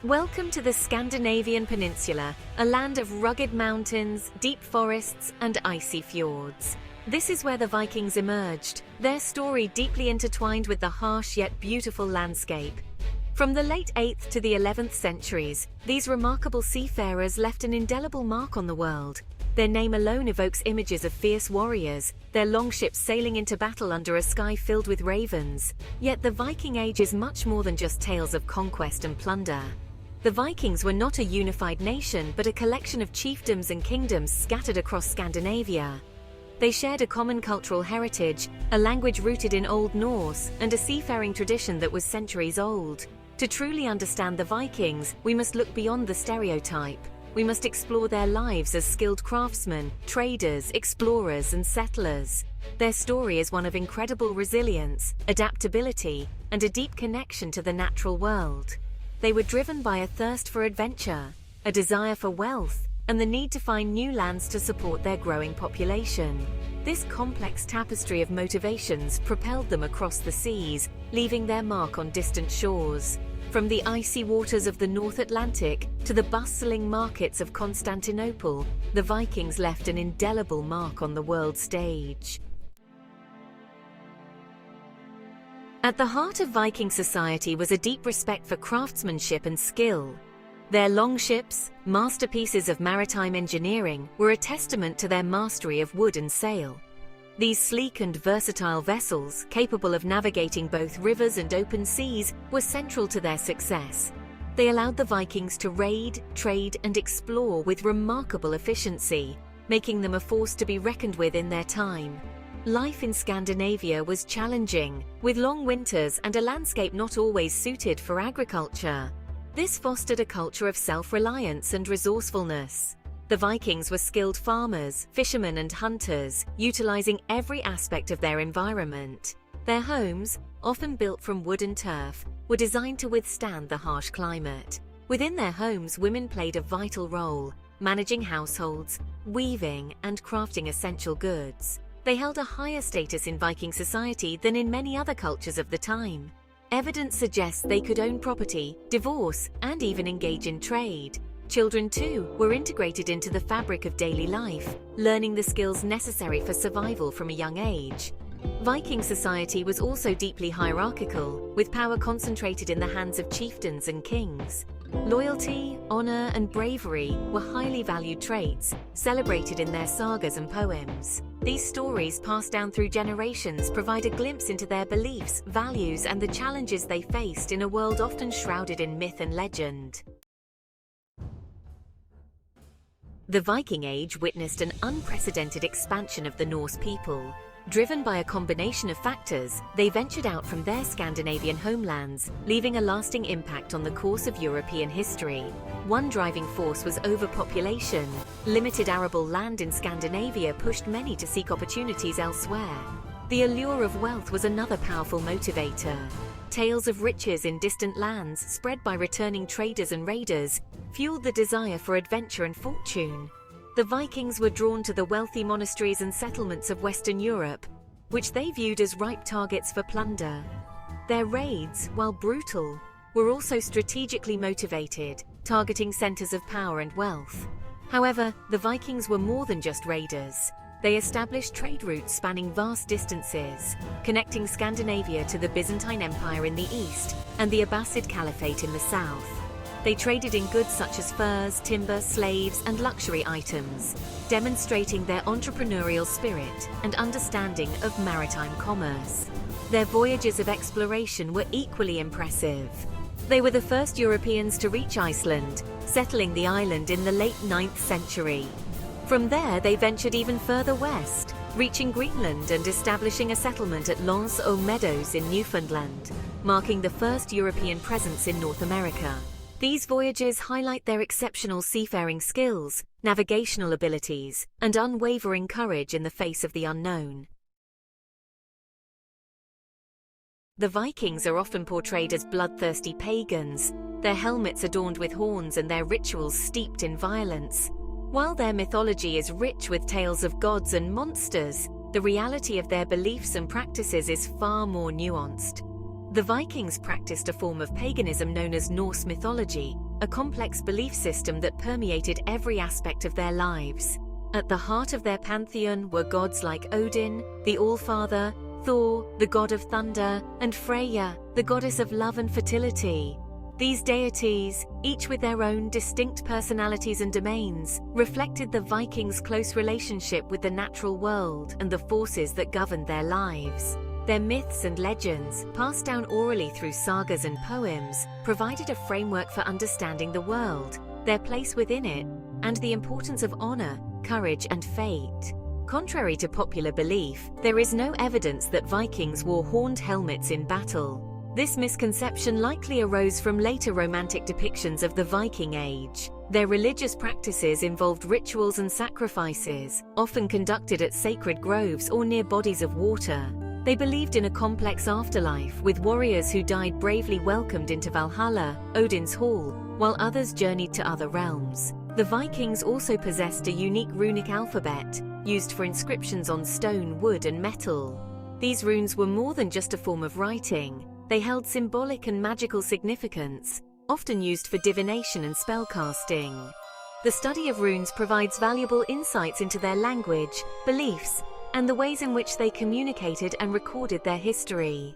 Welcome to the Scandinavian Peninsula, a land of rugged mountains, deep forests, and icy fjords. This is where the Vikings emerged, their story deeply intertwined with the harsh yet beautiful landscape. From the late 8th to the 11th centuries, these remarkable seafarers left an indelible mark on the world. Their name alone evokes images of fierce warriors, their longships sailing into battle under a sky filled with ravens. Yet the Viking Age is much more than just tales of conquest and plunder. The Vikings were not a unified nation, but a collection of chiefdoms and kingdoms scattered across Scandinavia. They shared a common cultural heritage, a language rooted in Old Norse, and a seafaring tradition that was centuries old. To truly understand the Vikings, we must look beyond the stereotype. We must explore their lives as skilled craftsmen, traders, explorers, and settlers. Their story is one of incredible resilience, adaptability, and a deep connection to the natural world. They were driven by a thirst for adventure, a desire for wealth, and the need to find new lands to support their growing population. This complex tapestry of motivations propelled them across the seas, leaving their mark on distant shores. From the icy waters of the North Atlantic to the bustling markets of Constantinople, the Vikings left an indelible mark on the world stage. At the heart of Viking society was a deep respect for craftsmanship and skill. Their longships, masterpieces of maritime engineering, were a testament to their mastery of wood and sail. These sleek and versatile vessels, capable of navigating both rivers and open seas, were central to their success. They allowed the Vikings to raid, trade, and explore with remarkable efficiency, making them a force to be reckoned with in their time. Life in Scandinavia was challenging, with long winters and a landscape not always suited for agriculture. This fostered a culture of self-reliance and resourcefulness. The Vikings were skilled farmers, fishermen, and hunters, utilizing every aspect of their environment. Their homes, often built from wood and turf, were designed to withstand the harsh climate. Within their homes, women played a vital role, managing households, weaving, and crafting essential goods. They held a higher status in Viking society than in many other cultures of the time. Evidence suggests they could own property, divorce, and even engage in trade. Children, too, were integrated into the fabric of daily life, learning the skills necessary for survival from a young age. Viking society was also deeply hierarchical, with power concentrated in the hands of chieftains and kings. Loyalty, honor, and bravery were highly valued traits, celebrated in their sagas and poems. These stories, passed down through generations, provide a glimpse into their beliefs, values, and the challenges they faced in a world often shrouded in myth and legend. The Viking Age witnessed an unprecedented expansion of the Norse people. Driven by a combination of factors, they ventured out from their Scandinavian homelands, leaving a lasting impact on the course of European history. One driving force was overpopulation. Limited arable land in Scandinavia pushed many to seek opportunities elsewhere. The allure of wealth was another powerful motivator. Tales of riches in distant lands, spread by returning traders and raiders, fueled the desire for adventure and fortune. The Vikings were drawn to the wealthy monasteries and settlements of Western Europe, which they viewed as ripe targets for plunder. Their raids, while brutal, were also strategically motivated, targeting centers of power and wealth. However, the Vikings were more than just raiders. They established trade routes spanning vast distances, connecting Scandinavia to the Byzantine Empire in the east and the Abbasid Caliphate in the south. They traded in goods such as furs, timber, slaves, and luxury items, demonstrating their entrepreneurial spirit and understanding of maritime commerce. Their voyages of exploration were equally impressive. They were the first Europeans to reach Iceland, settling the island in the late 9th century. From there, they ventured even further west, reaching Greenland and establishing a settlement at L'Anse aux Meadows in Newfoundland, marking the first European presence in North America. These voyages highlight their exceptional seafaring skills, navigational abilities, and unwavering courage in the face of the unknown. The Vikings are often portrayed as bloodthirsty pagans, their helmets adorned with horns and their rituals steeped in violence. While their mythology is rich with tales of gods and monsters, the reality of their beliefs and practices is far more nuanced. The Vikings practiced a form of paganism known as Norse mythology, a complex belief system that permeated every aspect of their lives. At the heart of their pantheon were gods like Odin, the All-Father, Thor, the god of thunder, and Freya, the goddess of love and fertility. These deities, each with their own distinct personalities and domains, reflected the Vikings' close relationship with the natural world and the forces that governed their lives. Their myths and legends, passed down orally through sagas and poems, provided a framework for understanding the world, their place within it, and the importance of honor, courage, and fate. Contrary to popular belief, there is no evidence that Vikings wore horned helmets in battle. This misconception likely arose from later romantic depictions of the Viking Age. Their religious practices involved rituals and sacrifices, often conducted at sacred groves or near bodies of water. They believed in a complex afterlife, with warriors who died bravely welcomed into Valhalla, Odin's Hall, while others journeyed to other realms. The Vikings also possessed a unique runic alphabet, used for inscriptions on stone, wood, and metal. These runes were more than just a form of writing. They held symbolic and magical significance, often used for divination and spellcasting. The study of runes provides valuable insights into their language, beliefs, and the ways in which they communicated and recorded their history.